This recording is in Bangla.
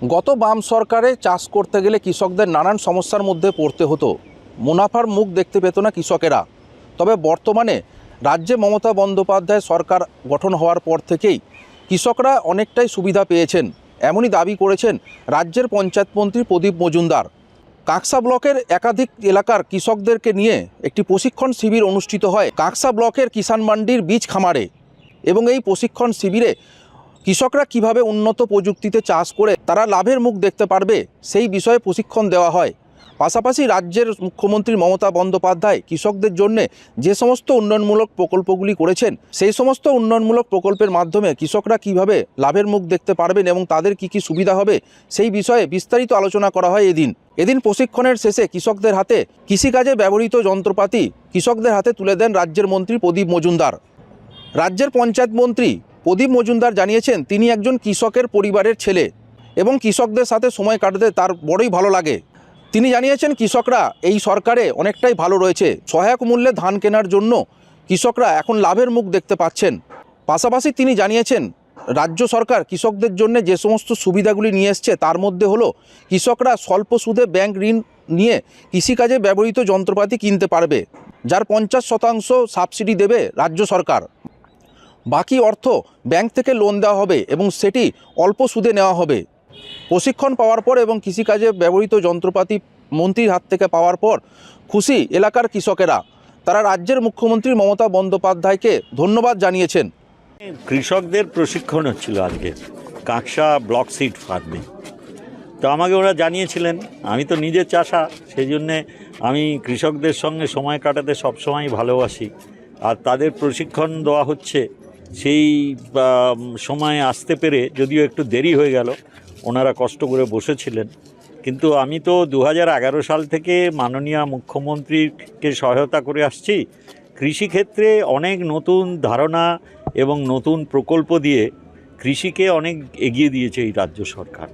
গত বাম সরকারে চাষ করতে গেলে কৃষকদের নানান সমস্যার মধ্যে পড়তে হতো, মুনাফার মুখ দেখতে পেত না কৃষকেরা। তবে বর্তমানে রাজ্যে মমতা বন্দ্যোপাধ্যায় সরকার গঠন হওয়ার পর থেকেই কৃষকরা অনেকটাই সুবিধা পেয়েছেন, এমনই দাবি করেছেন রাজ্যের পঞ্চায়েত মন্ত্রী প্রদীপ মজুমদার। কাঁকসা ব্লকের একাধিক এলাকার কৃষকদেরকে নিয়ে একটি প্রশিক্ষণ শিবির অনুষ্ঠিত হয় কাঁকসা ব্লকের কিষাণ মান্ডির বীজ খামারে, এবং এই প্রশিক্ষণ শিবিরে কৃষকরা কিভাবে উন্নত প্রযুক্তিতে চাষ করে তারা লাভের মুখ দেখতে পারবে সেই বিষয়ে প্রশিক্ষণ দেওয়া হয়। পাশাপাশি রাজ্যের মুখ্যমন্ত্রী মমতা বন্দ্যোপাধ্যায় কৃষকদের জন্য যে সমস্ত উন্নয়নমূলক প্রকল্পগুলি করেছেন সেই সমস্ত উন্নয়নমূলক প্রকল্পের মাধ্যমে কৃষকরা কিভাবে লাভের মুখ দেখতে পারবেন এবং তাদের কি কি সুবিধা হবে সেই বিষয়ে বিস্তারিত আলোচনা করা হয়। এদিন প্রশিক্ষণের শেষে কৃষকদের হাতে কৃষিকাজে ব্যবহৃত যন্ত্রপাতি কৃষকদের হাতে তুলে দেন রাজ্যের মন্ত্রী প্রদীপ মজুমদার। রাজ্যের পঞ্চায়েত মন্ত্রী প্রদীপ মজুমদার জানিয়েছেন তিনি একজন কৃষকের পরিবারের ছেলে এবং কৃষকদের সাথে সময় কাটাতে তার বড়ই ভালো লাগে। তিনি জানিয়েছেন কৃষকরা এই সরকারে অনেকটাই ভালো রয়েছে, সহায়ক মূল্যে ধান কেনার জন্য কৃষকরা এখন লাভের মুখ দেখতে পাচ্ছেন। পাশাপাশি তিনি জানিয়েছেন রাজ্য সরকার কৃষকদের জন্য যে সমস্ত সুবিধাগুলি নিয়ে এসছে তার মধ্যে হলো কৃষকরা স্বল্প সুদে ব্যাংক ঋণ নিয়ে কৃষিকাজে ব্যবহৃত যন্ত্রপাতি কিনতে পারবে, যার 50% সাবসিডি দেবে রাজ্য সরকার। বাকি অর্থ ব্যাংক থেকে লোন দেওয়া হবে এবং সেটি অল্প সুদে নেওয়া হবে। প্রশিক্ষণ পাওয়ার পর এবং কৃষিকাজে ব্যবহৃত যন্ত্রপাতি মন্ত্রীর হাত থেকে পাওয়ার পর খুশি এলাকার কৃষকেরা। তারা রাজ্যের মুখ্যমন্ত্রী মমতা বন্দ্যোপাধ্যায়কে ধন্যবাদ জানিয়েছেন। কৃষকদের প্রশিক্ষণ হচ্ছিল আজকে কাঁকসা ব্লক সিড ফার্মে। তো আমাকে ওরা জানিয়েছিলেন, আমি তো নিজে চাষা, সেই জন্যে আমি কৃষকদের সঙ্গে সময় কাটাতে সবসময় ভালোবাসি। আর তাদের প্রশিক্ষণ দেওয়া হচ্ছে, সেই সময় আসতে পেরে যদিও একটু দেরি হয়ে গেল, ওনারা কষ্ট করে বসেছিলেন। কিন্তু আমি তো 2011 সাল থেকে মাননীয় মুখ্যমন্ত্রীকে সহায়তা করে আসছি। কৃষিক্ষেত্রে অনেক নতুন ধারণা এবং নতুন প্রকল্প দিয়ে কৃষিকে অনেক এগিয়ে দিয়েছে এই রাজ্য সরকার।